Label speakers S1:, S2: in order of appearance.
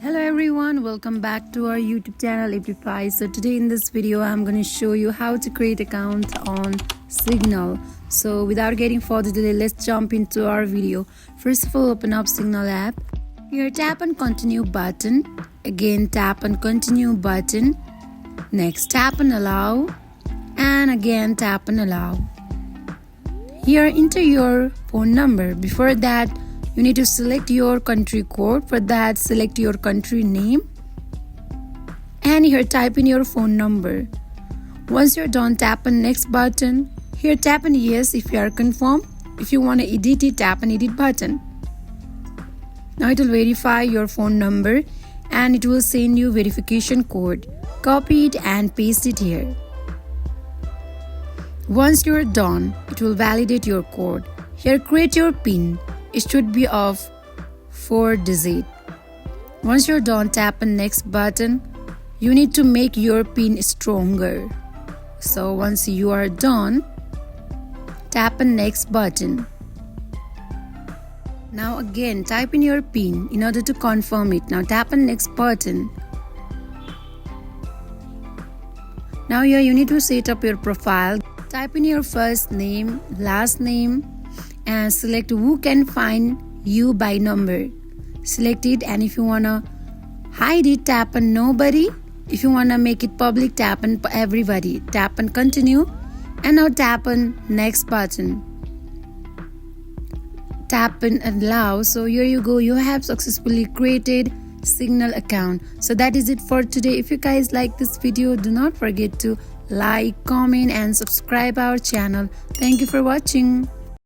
S1: Hello everyone, welcome back to our YouTube channel Appify. So today in this video I'm going to show you how to create account on Signal. So without getting further delay, let's jump into our video. First of all, open up Signal app. Here tap on continue button. Again tap on continue button. Next tap on allow. And again tap on allow. Here enter your phone number. Before that you need to select your country code. For that, select your country name. And here type in your phone number. Once you're done, tap on next button. Here tap on yes if you are confirmed. If you want to edit it, tap on edit button. Now it will verify your phone number and it will send you verification code. Copy it and paste it here. Once you're done, it will validate your code. Here create your PIN. It should be of 4 digits. Once you're done, tap on next button. You need to make your PIN stronger. So once you are done, tap on next button. Now again type in your PIN in order to confirm it. Now tap on next button. Now here you need to set up your profile. Type in your first name, last name, and select who can find you by number. Select it, and if you wanna hide it, tap on nobody. If you wanna make it public, tap on everybody. Tap on continue, and now tap on next button. Tap on allow. So here you go, you have successfully created Signal account. So that is it for today. If you guys like this video, do not forget to like, comment and subscribe our channel. Thank you for watching.